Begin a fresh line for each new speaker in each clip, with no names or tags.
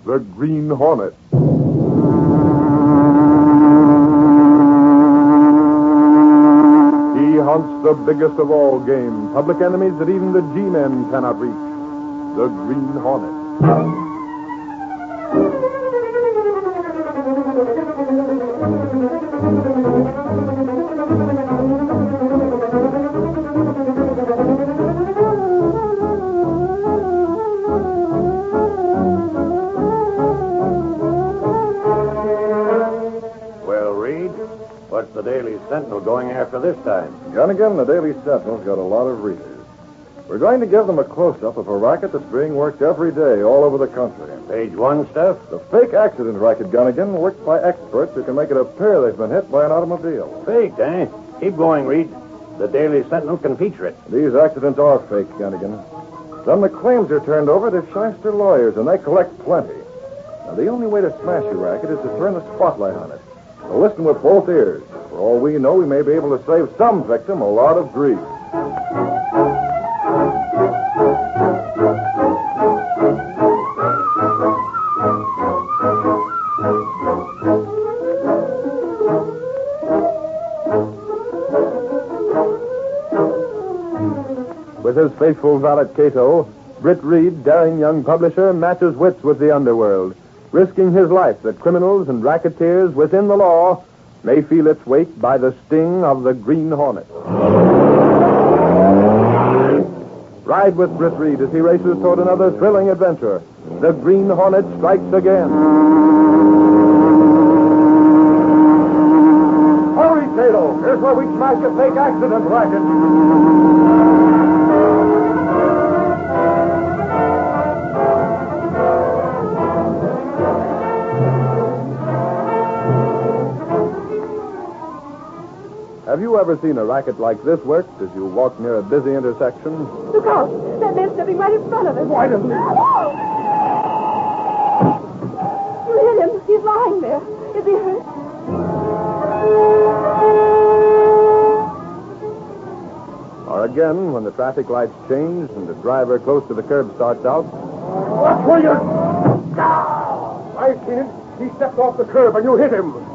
the Green Hornet. He hunts the biggest of all game, public enemies that even the G-men cannot reach, the Green Hornet.
What's the Daily Sentinel going after this time?
Gunnigan, the Daily Sentinel's got a lot of readers. We're going to give them a close-up of a racket that's being worked every day all over the country.
Page 1 stuff?
The fake accident racket, Gunnigan, worked by experts who can make it appear they've been hit by an automobile.
Faked, eh? Keep going, Reed. The Daily Sentinel can feature it.
These accidents are fake, Gunnigan. Then the claims are turned over to shyster lawyers, and they collect plenty. Now, the only way to smash a racket is to turn the spotlight on it. So listen with both ears. For all we know, we may be able to save some victim a lot of grief.
With his faithful valet Cato, Britt Reed, daring young publisher, matches wits with the underworld, risking his life that criminals and racketeers within the law may feel its weight by the sting of the Green Hornet. Ride with Britt Reed as he races toward another thrilling adventure. The Green Hornet strikes again.
Hurry, Cato! Here's where we smash a fake accident racket.
Have you ever seen a racket like this work as you walk near a busy intersection?
Look out! That man's stepping right in front of us.
Why doesn't he?
You hit him. He's lying there. Is he hurt?
Or again, when the traffic lights change and the driver close to the curb starts out.
Watch where you... I've seen him. He stepped off the curb and you hit him.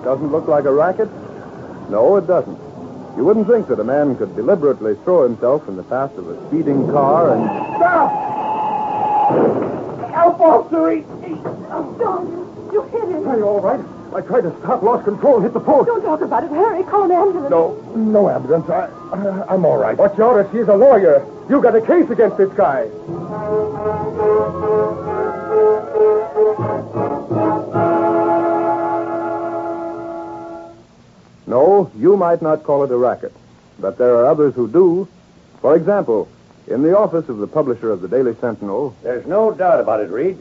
Doesn't look like a racket? No, it doesn't. You wouldn't think that a man could deliberately throw himself in the path of a speeding car and...
Stop! Help, officer!
Don't. You hit him.
Are you all right? I tried to stop, lost control, and hit the post.
Don't talk about it. Hurry, call an ambulance.
No ambulance. I'm all right. What's yours? She's a lawyer. You got a case against this guy.
No, you might not call it a racket, but there are others who do. For example, in the office of the publisher of the Daily Sentinel...
There's no doubt about it, Reed.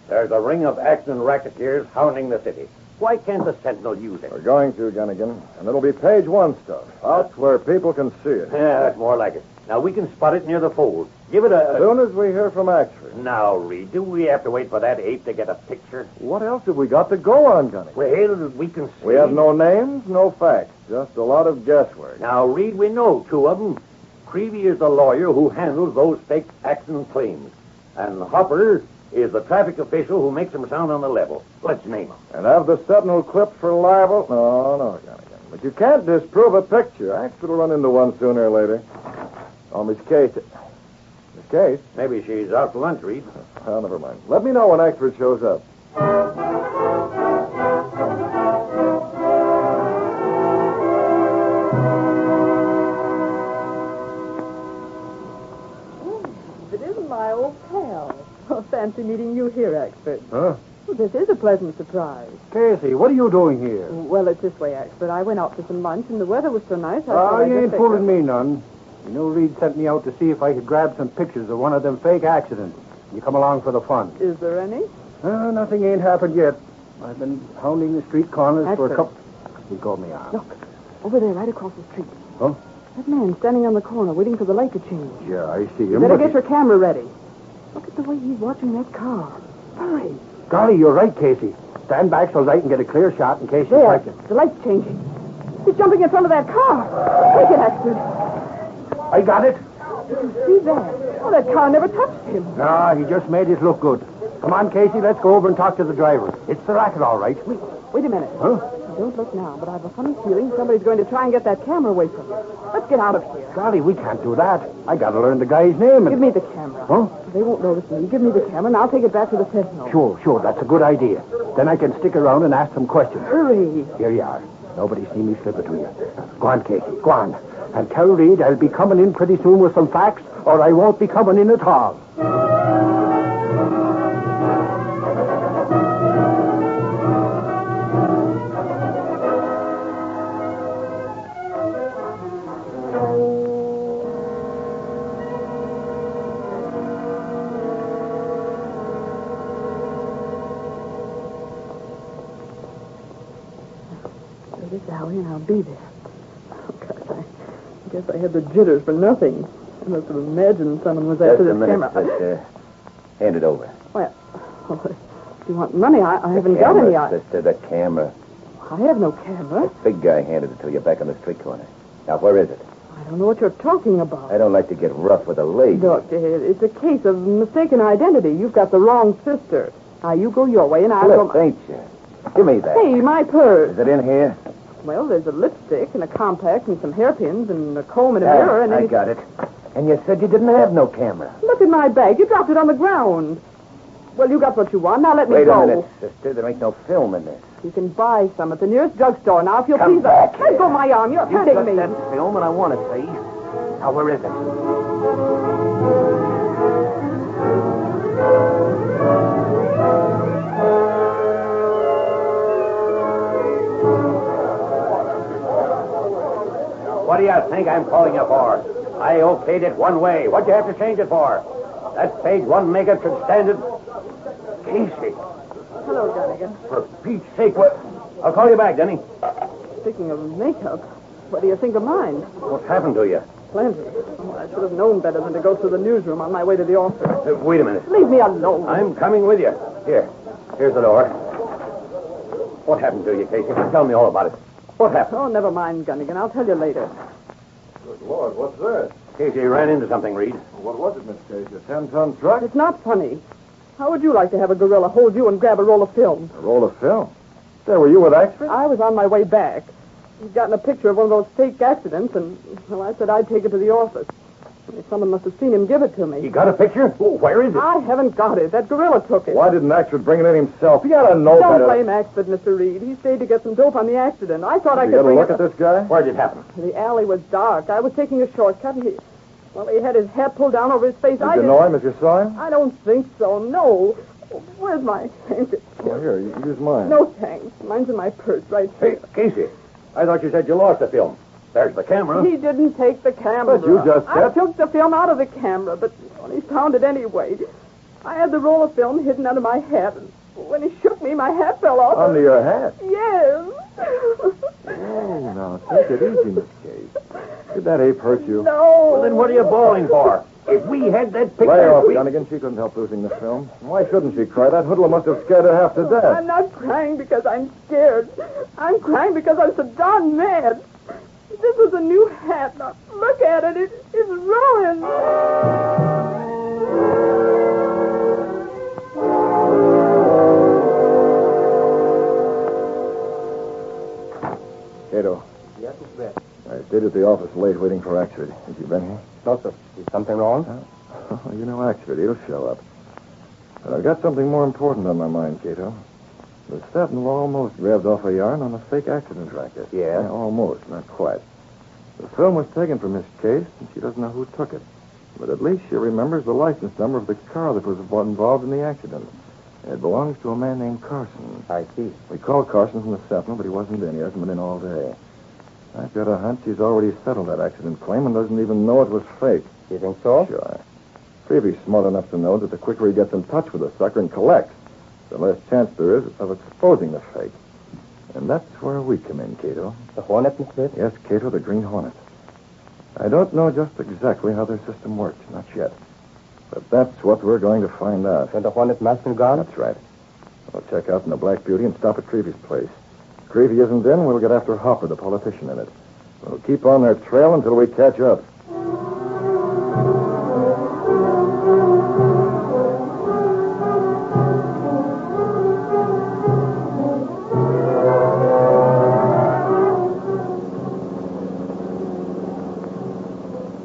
There's a ring of accident racketeers hounding the city. Why can't the Sentinel use it?
We're going to, Gunnigan, and it'll be page 1 stuff. Out where people can see it.
Yeah, that's more like it. Now, we can spot it near the fold. Give it
As soon as we hear from Axford.
Now, Reed, do we have to wait for that ape to get a picture?
What else have we got to go on, Gunnigan?
Well, we can see...
We have no names, no facts. Just a lot of guesswork.
Now, Reed, we know 2 of them. Creevy is the lawyer who handles those fake accident claims. And Hopper is the traffic official who makes them sound on the level. Let's name them.
And have the Sentinel clipped for libel? No, Gunnigan. But you can't disprove a picture. Axford will run into one sooner or later. Oh, Miss Case. Miss Case?
Maybe she's out to lunch, Reed.
Oh, never mind. Let me know when Axford shows up.
It isn't my old pal. Oh, fancy meeting you here, Axford.
Huh?
Well, this is a pleasant surprise.
Casey, what are you doing here?
Well, it's this way, Axford. I went out for some lunch, and the weather was so nice.
You ain't fooling me none. You know, Reed sent me out to see if I could grab some pictures of one of them fake accidents. You come along for the fun.
Is there any?
Nothing ain't happened yet. I've been hounding the street corners for a
Axford.
couple... He called me on.
Look, over there, right across the street.
Huh?
That man standing on the corner waiting for the light to change.
Yeah, I see
You
him.
better
but-
get your camera ready. Look at the way he's watching that car. Hurry.
Golly, you're right, Casey. Stand back so I can get a clear shot in case you
There,
like it.
the light's changing. He's jumping in front of that car. Take it, Axford.
I got it.
Did you see that? Oh, that car never touched him.
No, he just made it look good. Come on, Casey, let's go over and talk to the driver. It's the racket, all right.
Wait a minute.
Huh?
Don't look now, but I have a funny feeling somebody's going to try and get that camera away from me. Let's get out of here.
Golly, we can't do that. I gotta learn the guy's name.
Give me the camera.
Huh?
They won't notice me. Give me the camera, and I'll take it back to the Sentinel.
Sure, that's a good idea. Then I can stick around and ask some questions.
Hurry.
Here you are. Nobody see me slip it to you. Go on, Casey, go on. And tell Reed I'll be coming in pretty soon with some facts, or I won't be coming in at all.
This alley, and I'll be there. Oh, gosh, I guess I had the jitters for nothing. I must have imagined someone was after this camera.
Hand it over.
Well, if you want money, I haven't got any.
Sister, the camera.
I have no camera.
Big guy handed it to you back on the street corner. Now, where is it?
I don't know what you're talking about.
I don't like to get rough with a lady.
Look, it's a case of mistaken identity. You've got the wrong sister. Now, you go your way, and I'll go...
Ain't you? Give me that.
Hey, my purse.
Is it in here?
Well, there's a lipstick and a compact and some hairpins and a comb and a mirror and
I got it. And you said you didn't have no camera.
Look at my bag. You dropped it on the ground. Well, you got what you want. Now let me
Wait
go.
a minute, sister. There ain't no film in this.
You can buy some at the nearest drugstore. Now, if you'll
Come
please...
back
Let
here.
go my arm. You're
You
hurting
got
me.
that film, and I want to see. Now, where is it? What do you think I'm calling you for? I okayed it one way. What'd you have to change it for? That page one makeup should stand it. Casey,
Hello, Gunnigan.
for Pete's sake, what? I'll call you back, Denny.
Speaking of makeup, what do you think of mine?
What's happened to you?
Plenty. Oh, I should have known better than to go through the newsroom on my way to the office.
Wait a minute.
Leave me alone.
I'm coming with you. Here's the door. What happened to you, Casey? Tell me all about it. What happened?
Oh, never mind, Gunnigan. I'll tell you later.
Good Lord, what's this?
Casey ran into something, Reed.
What was it, Miss Casey? A 10-ton truck?
It's not funny. How would you like to have a gorilla hold you and grab a roll of film?
A roll of film. Say, were you with Axford?
I was on my way back. He'd gotten a picture of one of those fake accidents, and, well, I said I'd take it to the office. Someone must have seen him give it to me.
You got a picture? Oh, where is it?
I haven't got it. That gorilla took it.
Why didn't Axford bring it in himself? You ought to know
Don't
better.
blame Axford, Mr. Reed. He stayed to get some dope on the accident. I thought I
You
could
got a
bring
look
it.
at this guy?
Where did it happen?
The alley was dark. I was taking a shortcut, and he had his hat pulled down over his face.
Did you know him as you saw him?
I don't think so, no. Where's my handkerchief?
Well, here, you use mine.
No, thanks. Mine's in my purse right
Hey,
here.
Casey, I thought you said you lost the film. There's the camera.
He didn't take the camera.
But you just
I
said-
took the film out of the camera, but he found it anyway. I had the roll of film hidden under my hat, and when he shook me, my hat fell off.
Under your hat.
Yes.
Oh, now, take it easy, Miss Case. Did that ape hurt you?
No.
Well, then what are you bawling for? If we had that picture...
Lay off,
we-
Gunnigan. She couldn't help losing the film. Why shouldn't she cry? That hoodlum must have scared her half to death.
I'm not crying because I'm scared. I'm crying because I'm so darn mad. This was a new hat. Now, look at it. It's ruined.
Cato,
Yes, Mr. Bed.
I stayed at the office late waiting for Axford. Has he been here?
No, sir. Is something wrong?
You know Axford. He'll show up. But I've got something more important on my mind, Cato. The Sentinel almost grabbed off a yarn on a fake accident racket.
Yeah?
Almost, not quite. The film was taken from Miss Case, and she doesn't know who took it. But at least she remembers the license number of the car that was involved in the accident. It belongs to a man named Carson.
I see.
We called Carson from the Sentinel, but he wasn't in. He hasn't been in all day. I've got a hunch he's already settled that accident claim and doesn't even know it was fake.
You think so?
Sure. Freeby's smart enough to know that the quicker he gets in touch with the sucker and collects, the less chance there is of exposing the fake. And that's where we come in, Cato.
The Hornet, Mr. Bed?
Yes, Cato, the Green Hornet. I don't know just exactly how their system works, not yet. But that's what we're going to find out.
When the Hornet mask and gone?
That's right. We'll check out in the Black Beauty and stop at Creevy's place. If Creevy isn't in, we'll get after Hopper, the politician in it. We'll keep on their trail until we catch up.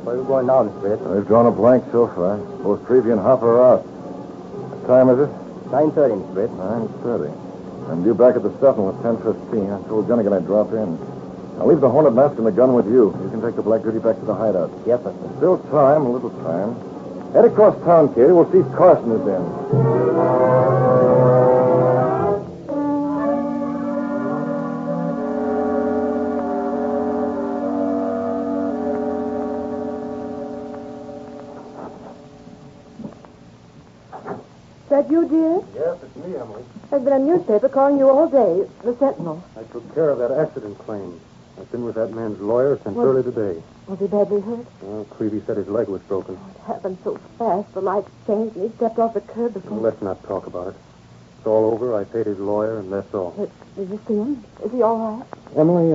Where are we going now, Mr. Red?
We've drawn a blank so far. Both Creevy and Hopper are out. What time is it?
9:30, Mr. Red.
9:30. I'm due back at the Sutton at 10:15. I told Gunnigan I'd drop in. I'll leave the Hornet mask and the gun with you. You can take the Black Beauty back to the hideout.
Yes, sir.
Still time, a little time. Head across town, Katie. We'll see if Carson is in.
That you, dear?
Yes, it's me, Emily.
There's been a newspaper calling you all day. The Sentinel.
I took care of that accident claim. I've been with that man's lawyer since early today.
Was he badly hurt?
Well, Creevy said his leg was broken.
It happened so fast. The lights changed and he stepped off the curb before...
Let's not talk about it. It's all over. I paid his lawyer, and that's all.
Did you see him? Is he all right?
Emily,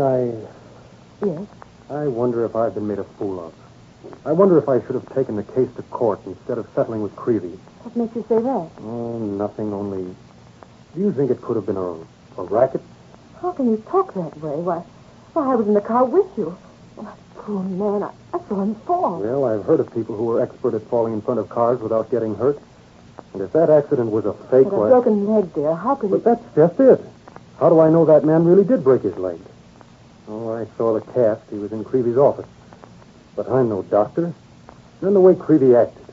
Yes.
I wonder if I've been made a fool of. I wonder if I should have taken the case to court instead of settling with Creevy.
What makes you say that?
Oh, nothing, only... Do you think it could have been a racket?
How can you talk that way? Why, I was in the car with you. Oh, that poor man, I saw him fall.
Well, I've heard of people who were expert at falling in front of cars without getting hurt. And if that accident was a fake...
With a broken leg, dear, how could
But that's just it. How do I know that man really did break his leg? Oh, I saw the cast. He was in Creevy's office. But I'm no doctor. Then the way Creevy acted.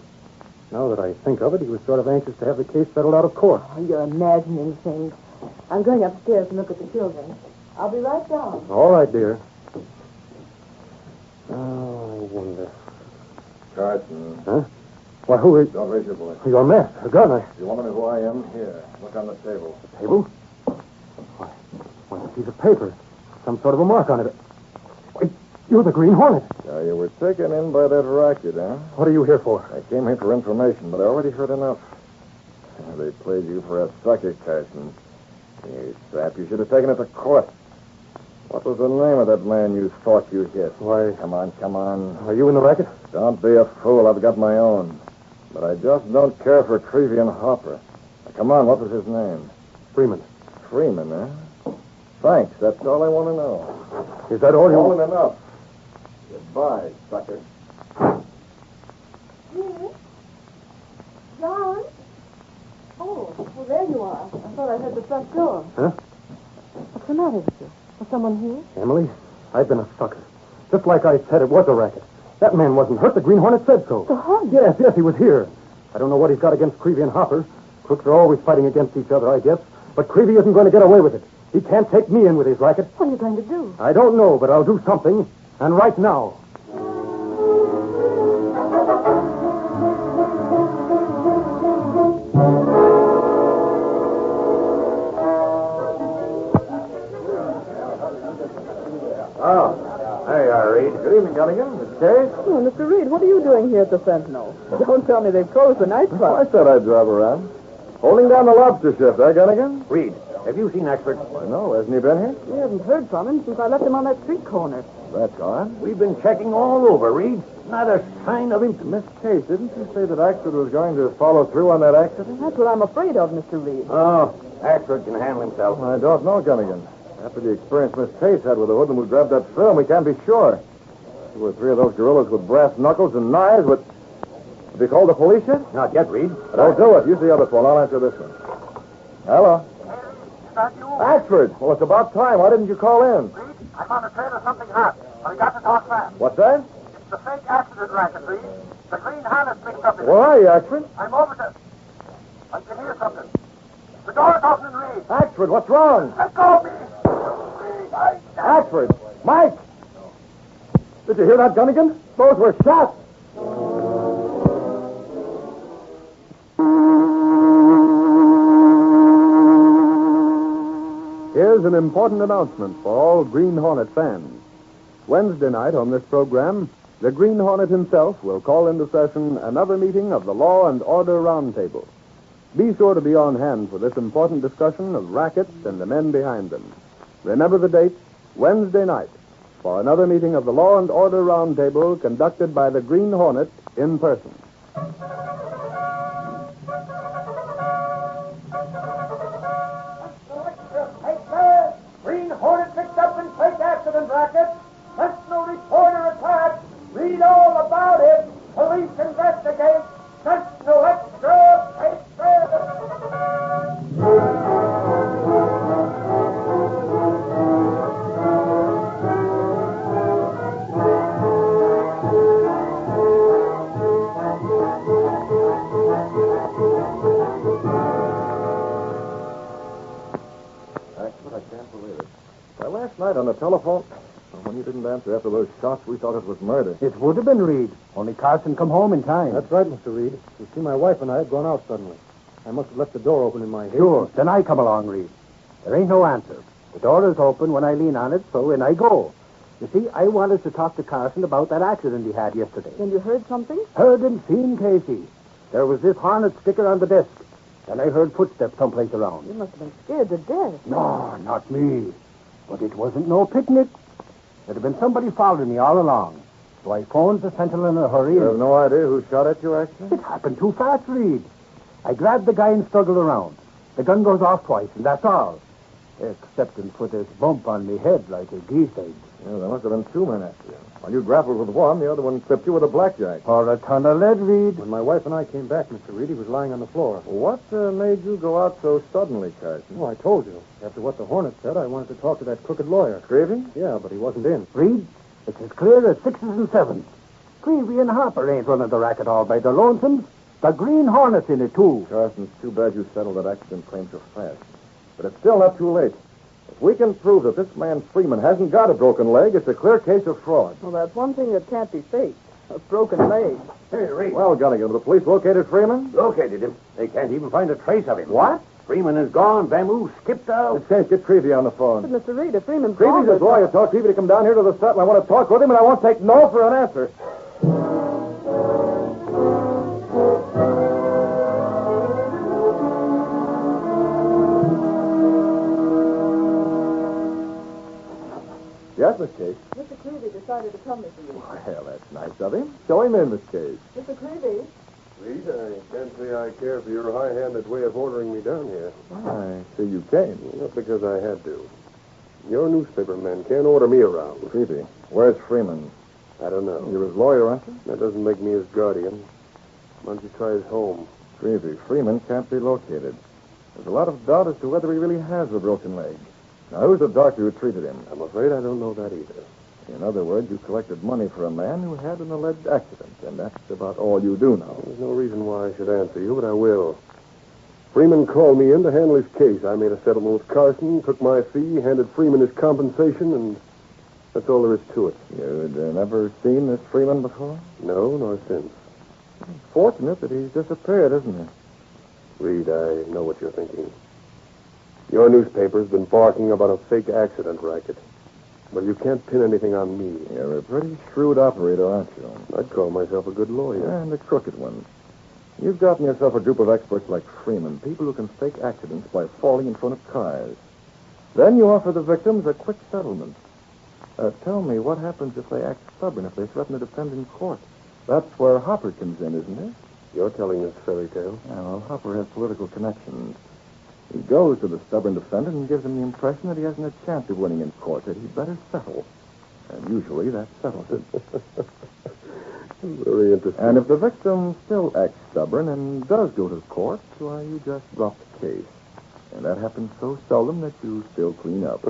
Now that I think of it, he was sort of anxious to have the case settled out of court.
Oh, you're imagining things. I'm going upstairs to look at the children. I'll be right down.
All right, dear. Oh, I wonder.
Carson.
Huh? Why, who is...
Don't raise your voice.
Your mask, a gun.
You want to know who I am? Here. Look on the table.
Table? Why, a piece of paper. Some sort of a mark on it. Wait, you're the Green Hornet.
Yeah, you were taken in by that racket, huh?
What are you here for?
I came here for information, but I already heard enough. They played you for a sucker, Carson. You sap, you should have taken it to court. What was the name of that man you thought you hit?
Why...
Come on.
Are you in the racket?
Don't be a fool. I've got my own. But I just don't care for Creevy and Hopper. Now, come on, what was his name?
Freeman.
Freeman, huh? Thanks, that's all I want to know.
Is that all you...
More than enough. Goodbye, sucker.
Yes? John? Oh, well, there you are. I thought I heard the front door.
Huh?
What's the matter with you? Was someone here?
Emily, I've been a sucker. Just like I said, it was a racket. That man wasn't hurt. The Green Hornet said so.
The Hornet?
Yes, he was here. I don't know what he's got against Creevy and Hopper. Crooks are always fighting against each other, I guess. But Creevy isn't going to get away with it. He can't take me in with his racket.
What are you going to do?
I don't know, but I'll do something. And right now.
Oh, there you are, Reed. Good evening, Gunnigan. Miss Kay?
Oh, Mr. Reed, what are you doing here at the Sentinel? Don't tell me they've closed the nightclub.
I said I'd drive around. Holding down the lobster shift, Gunnigan?
Reed, have you seen Axford?
No, hasn't he been here?
We haven't heard from him since I left him on that street corner.
That's odd.
We've been checking all over, Reed. Not a sign of him.
Miss Case, didn't you say that Axford was going to follow through on that accident?
That's what I'm afraid of, Mr. Reed.
Oh, Axford can handle himself.
I don't know, Gunnigan. After the experience Miss Case had with the hoodlum who grabbed that film, we can't be sure. 2 or 3 of those gorillas with brass knuckles and knives would... Have you called the police yet?
Not yet, Reed.
Don't do it. Use the other phone. I'll answer this one. Hello?
Is that you?
Axford. Well, it's about time. Why didn't you call in?
Reed, I'm on the trail of something hot. But we got to talk fast.
What's that?
It's the fake accident racket, Reed. The Green Hornet mixed up in
Where
it.
are you, Axford?
I'm over there. I can hear something. The door's opening, Reed.
Axford, what's wrong?
Let go of me. Reed,
Axford! Mike! Did you hear that, Gunnigan? Those were shots!
Here's an important announcement for all Green Hornet fans. Wednesday night on this program, the Green Hornet himself will call into session another meeting of the Law and Order Roundtable. Be sure to be on hand for this important discussion of rackets and the men behind them. Remember the date, Wednesday night, for another meeting of the Law and Order Roundtable conducted by the Green Hornet in person.
Green Hornet picked up in fake accident racket. Sentinel reporter attacked. Read all about
right, on the telephone. Well, when you didn't answer after those shots, we thought it was murder.
It would have been Reed. Only Carson come home in time.
That's right, Mr. Reed. You see, my wife and I had gone out suddenly. I must have left the door open in my haste.
Sure. Then I come along, Reed. There ain't no answer. The door is open when I lean on it, so in I go. You see, I wanted to talk to Carson about that accident he had yesterday.
Then you heard something?
Heard and seen, Casey. There was this Hornet sticker on the desk. Then I heard footsteps someplace around.
You must have been scared to death.
No, not me. But it wasn't no picnic. There'd have been somebody following me all along. So I phoned the Sentinel in a hurry.
You have no idea who shot at you, actually?
It happened too fast, Reed. I grabbed the guy and struggled around. The gun goes off twice, and that's all. Excepting for this bump on me head like a geese egg.
Yeah, there must have been two men after you. While you grappled with one, the other one clipped you with a blackjack.
Or a ton of lead, Reed.
When my wife and I came back, Mr. Reed, he was lying on the floor.
What made you go out so suddenly, Carson?
Well, I told you. After what the Hornet said, I wanted to talk to that crooked lawyer.
Creevy?
Yeah, but he wasn't in.
Reed, it's as clear as sixes and sevens. Creevy and Harper ain't running the racket all by their lonesomes. The Green Hornet's in it, too.
Carson, it's too bad you settled that accident claim so fast. But it's still not too late. If we can prove that this man Freeman hasn't got a broken leg, it's a clear case of fraud.
Well, that's one thing that can't be faked. A broken leg.
Hey, Reed.
Well, Gunnigan, the police located Freeman?
Located him. They can't even find a trace of him.
What?
Freeman is gone. Vamu skipped out.
Let's change. Get Creevy on the phone.
But, Mr. Reed, if Freeman's
Creevy's
gone,
his lawyer. Tell Creevy to come down here to the set, and I want to talk with him, and I won't take no for an answer. Yes, Miss Case.
Mr. Creevy decided to come, Mr. Reed.
Well, that's nice of him. Show him in, Miss Case.
Mr. Creevy,
Reed, I can't say I care for your high-handed way of ordering me down here.
I see you came.
Not because I had to. Your newspaper men can't order me around.
Creevy, where's Freeman?
I don't know.
You're his lawyer, aren't you?
That doesn't make me his guardian. Why don't you try his home?
Creevy, Freeman can't be located. There's a lot of doubt as to whether he really has a broken leg. Now, who's the doctor who treated him?
I'm afraid I don't know that either.
In other words, you collected money for a man who had an alleged accident, and that's about all you do now.
There's no reason why I should answer you, but I will. Freeman called me in to handle his case. I made a settlement with Carson, took my fee, handed Freeman his compensation, and that's all there is to it.
You'd never seen this Freeman before?
No, nor since.
Fortunate that he's disappeared, isn't he?
Reed, I know what you're thinking. Your newspaper's been barking about a fake accident racket. But you can't pin anything on me.
You're a pretty shrewd operator, aren't you?
I'd call myself a good lawyer.
And a crooked one. You've gotten yourself a group of experts like Freeman, people who can fake accidents by falling in front of cars. Then you offer the victims a quick settlement. Tell me, what happens if they act stubborn, if they threaten to defend in court? That's where Hopper comes in, isn't it?
You're telling this fairy tale?
Yeah, well, Hopper has political connections. He goes to the stubborn defendant and gives him the impression that he hasn't a chance of winning in court, that he'd better settle. And usually that settles it.
Very interesting.
And if the victim still acts stubborn and does go to court, why, you just drop the case. And that happens so seldom that you still clean up.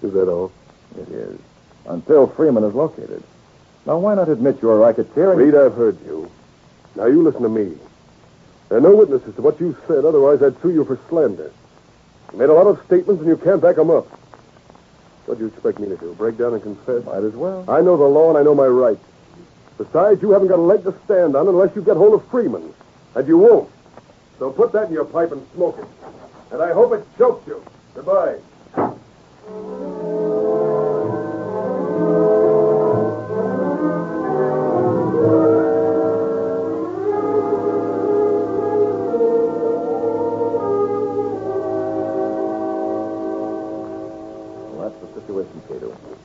Is that all?
It is. Until Freeman is located. Now, why not admit you're a racketeer?
Reed, I've heard you. Now, you listen to me. There are no witnesses to what you said, otherwise I'd sue you for slander. You made a lot of statements and you can't back them up. What do you expect me to do, break down and confess?
Might as well.
I know the law and I know my rights. Besides, you haven't got a leg to stand on unless you get hold of Freeman. And you won't. So put that in your pipe and smoke it. And I hope it chokes you. Goodbye.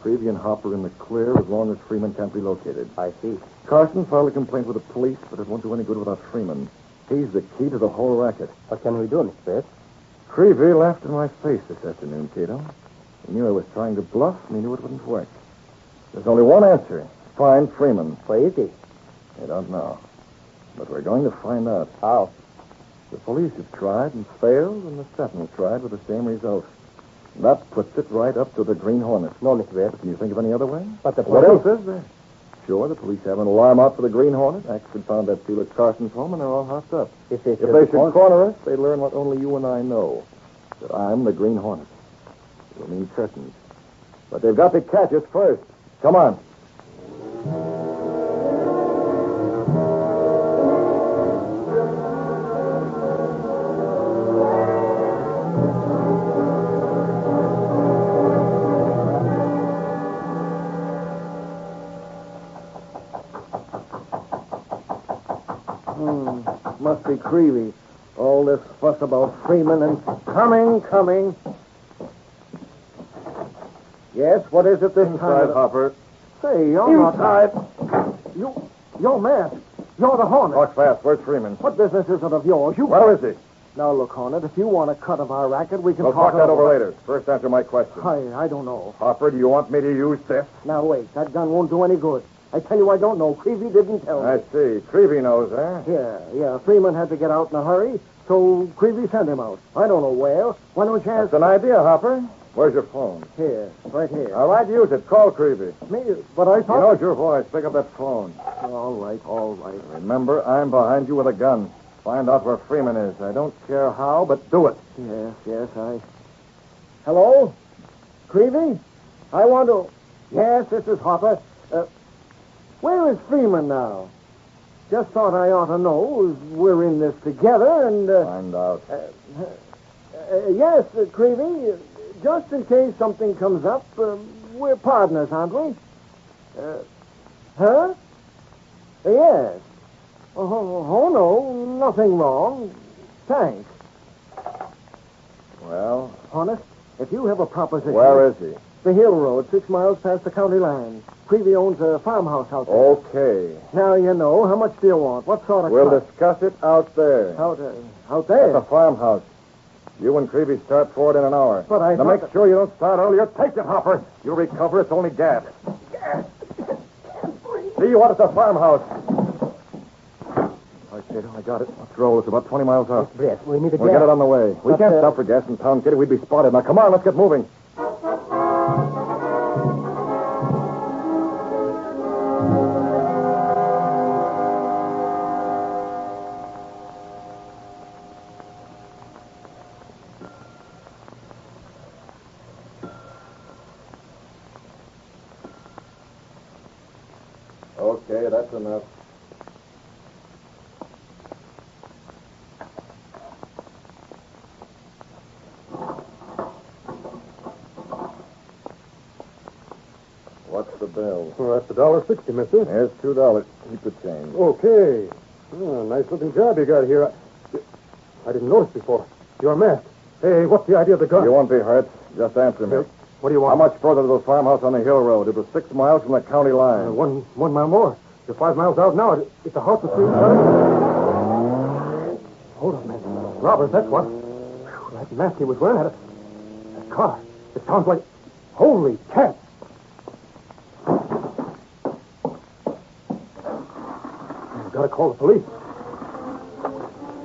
Creevy and Hopper in the clear as long as Freeman can't be located.
I see.
Carson filed a complaint with the police, but it won't do any good without Freeman. He's the key to the whole racket.
What can we do, Miss Beth?
Creevy laughed in my face this afternoon, Cato. He knew I was trying to bluff, and he knew it wouldn't work. There's only one answer. Find Freeman.
Where is he?
I don't know. But we're going to find out.
How?
The police have tried and failed, and the Sentinel tried with the same result. That puts it right up to the Green Hornet.
No, Miss Beth.
Can you think of any other way?
But the
What
police...
else is there? Sure, the police have an alarm out for the Green Hornet. Axford found that deal at Carson's home, and they're all hopped up.
If they
If they should corner us, they learn what only you and I know. That I'm the Green Hornet. It'll mean curtains. But they've got to catch us first. Come on.
Must be Creevy. All this fuss about Freeman and... Coming. Yes, what is it this time?
Hopper.
Say, you're not... You're masked. You're the Hornet.
Talk fast. Where's Freeman?
What business is it of yours?
Where is he?
Now, look, Hornet, if you want a cut of our racket, we can
We'll talk that over later. First, answer my question.
I don't know.
Hopper, do you want me to use this?
Now, wait. That gun won't do any good. I tell you, I don't know. Creevy didn't tell me.
I see. Creevy knows, eh?
Yeah. Freeman had to get out in a hurry, so Creevy sent him out. I don't know where. Why don't you ask...
That's an idea, Hopper. Where's your phone?
Here, right here.
All right, use it. Call Creevy.
Me? But I
He
thought...
knows your voice. Pick up that phone.
All right.
Remember, I'm behind you with a gun. Find out where Freeman is. I don't care how, but do it.
Yes, Hello? Creevy? I want to... Yes, this is Hopper. Where is Freeman now? Just thought I ought to know. We're in this together, and...
Find out.
Yes, Creevy. Just in case something comes up, we're partners, aren't we? Huh? Yes. Oh, no, nothing wrong. Thanks.
Well?
Honest, if you have a proposition...
Where is he?
The Hill Road, 6 miles past the county line. Creevy owns a farmhouse out there.
Okay.
Now you know. How much do you want? What sort of
We'll
cut?
discuss it out there.
Out
At
there?
the farmhouse. You and Creevy start for it in an hour.
But I
Now
thought
make sure you don't start earlier. Take it, Hopper. You'll recover. It's only gas. See you out at the farmhouse. All right, Kid, I got it. Let's roll. It's about 20 miles out.
Yes, we need a
We'll get it on the way. We
But,
can't stop for gas in town, Kitty. We'd be spotted. Now, come on. Let's get moving. Okay, that's enough. What's the bill?
Well, that's $1.60, mister.
Here's $2. Keep the change.
Okay. Oh, nice-looking job you got here. I didn't notice before. You're masked. Hey, what's the idea of the gun?
You won't be hurt. Just answer me.
What do you
How
want?
much further to the farmhouse on the Hill Road? It was 6 miles from the county line.
One mile more. You're 5 miles out now. It's a house with 3 Hold on, man. Robbers, that's what. Whew, that mask he was wearing had a car. It sounds like... Holy cats! I've got to call the police.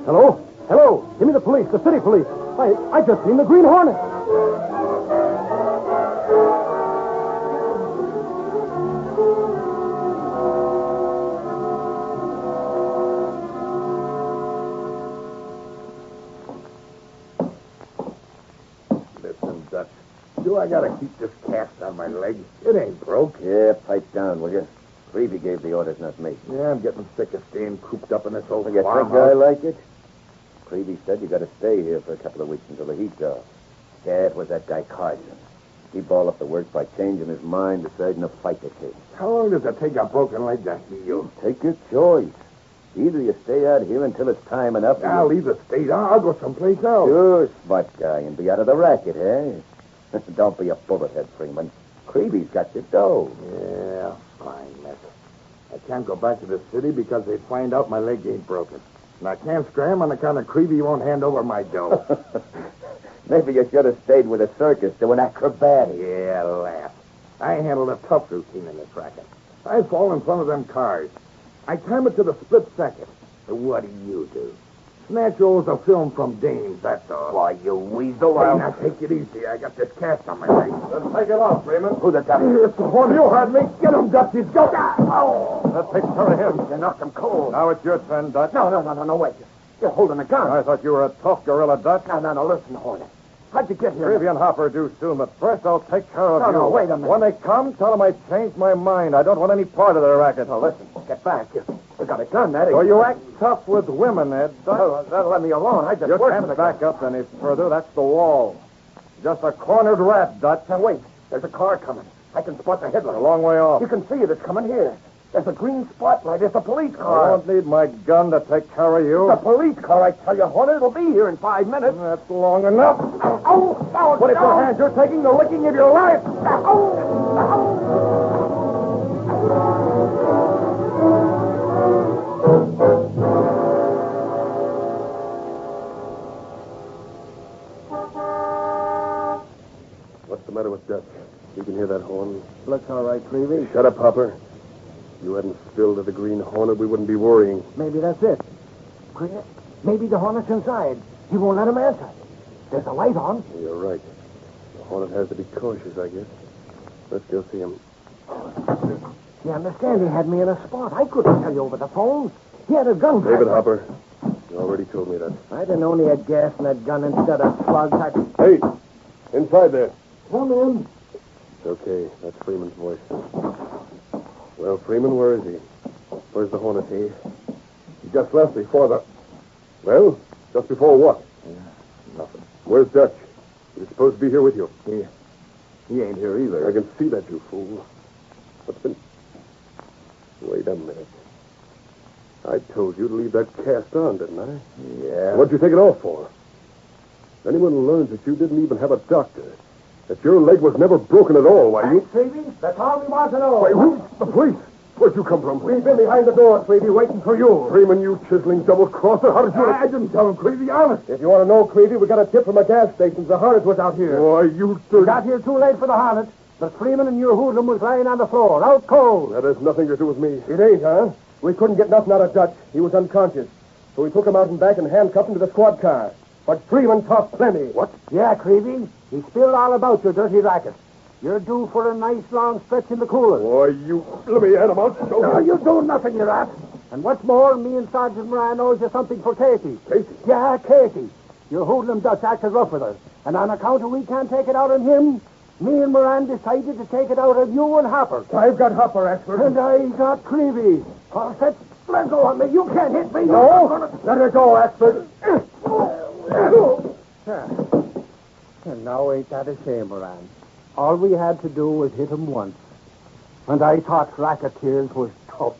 Hello? Hello? Give me the police, the city police. I just seen the Green Hornet.
Listen, Dutch. Do I gotta keep this cast on my leg? It ain't broke.
Yeah, pipe down, will you? Creevy gave the orders, not me.
Yeah, I'm getting sick of staying cooped up in this old
You think I
farmhouse.
like it? Creevy said you gotta stay here for a couple of weeks until the heat's off. Yeah, it was that guy Carson. He balled up the works by changing his mind, deciding to fight the case.
How long does it take a broken leg to heal?
Take your choice. Either you stay out here until it's time enough. or
I'll
you-
leave the state. I'll go someplace else.
Sure, smart guy, and be out of the racket, eh? Don't be a bullethead, Freeman. Creevy's got your dough.
Yeah, fine, miss. I can't go back to the city because they find out my leg ain't broken. And I can't scram on account of Creevy won't hand over my dough.
Maybe you should have stayed with the circus doing acrobatics.
Yeah, laugh. I handled a tough routine in this racket. I fall in front of them cars. I time it to the split second. So what do? Snatch rolls of film from Dames, that's all.
Why, you weasel.
Hey, now take it easy. I got this cast on my leg.
Then take it off, Freeman.
Who the devil?
It's the horn. You heard me. Get him, Dutchies. Go. Oh!
That takes care of him.
You knocked him cold.
Now it's your turn, Dutch.
No, wait. You're holding a gun.
I thought you were a tough gorilla, Dutch.
No, listen, Hornet.
How'd you get here?
Creevy and Hopper do soon, but first I'll take care of you.
No, wait a minute.
When they come, tell them I changed my mind. I don't want any part of their racket.
Now, listen, get back. You got a gun, that
So you act tough with women, Ed.
That'll let me alone. I just
You
worked
can't
for the
back up any further. That's the wall. Just a cornered rat, Dutch.
Now, wait. There's a car coming. I can spot the
A
headlight.
long way off.
You can see it. It's coming here. There's a green spotlight. It's a police
I
car.
won't need my gun to take care of you.
The police car, I tell you, Hornet. It'll be here in 5 minutes.
That's long enough.
Oh,
What if your hands? You're taking the licking of your life.
What's the matter with Dutch? You can hear that horn.
Looks all right, Creevy.
Shut up, Hopper. If you hadn't spilled to the Green Hornet, we wouldn't be worrying.
Maybe that's it. Maybe the Hornet's inside. He won't let him answer. There's a light on.
You're right. The Hornet has to be cautious, I guess. Let's go see him.
You understand, he had me in a spot. I couldn't tell you over the phone. He had a gun.
David Hopper, you already told me that.
I'd have known he had gas in that gun instead of slugs.
Hey, inside there.
Come in.
It's okay. That's Freeman's voice. Well, Freeman, where is he? Where's the Hornet? He just left before the... Well, just before what?
Nothing.
Where's Dutch? He's supposed to be here with you.
He ain't here either.
I can see that, you fool. What's been... Wait a minute. I told you to leave that cast on, didn't I?
Yeah.
What'd you take it off for? If anyone learns that you didn't even have a doctor, that your leg was never broken at all, why, you...
Creevy, that's all we want to know.
Wait, who? The police? Where'd you come from?
We've been behind the door, Creevy, waiting for you.
Freeman, you chiseling double-crosser. How did you...
I didn't tell him, Creevy, honest.
If you want to know, Creevy, we got a tip from a gas station. The Hornet was out here. Why, you...
We got here too late for the Hornet, but Freeman and your hoodlum was lying on the floor, out cold.
That has nothing to do with me.
It ain't, huh? We couldn't get nothing out of Dutch. He was unconscious. So we took him out and back and handcuffed him to the squad car. But Freeman talked plenty.
What?
Yeah, Creevy. He spilled all about your dirty racket. You're due for a nice long stretch in the cooler.
Why, you... Let me hand him out.
No, you do nothing, you rat. And what's more, me and Sergeant Moran owes you something for Casey.
Casey?
Yeah, Casey. Your hoodlum Dutch acted rough with her. And on account of we can't take it out on him, me and Moran decided to take it out of you and Hopper.
I've got Hopper, Ashford.
And I got Creevy. Horset, let go of me. You can't hit me.
No. Let her go, Ashford.
And now ain't that a shame, Moran? All we had to do was hit him once. And I thought racketeers was tough.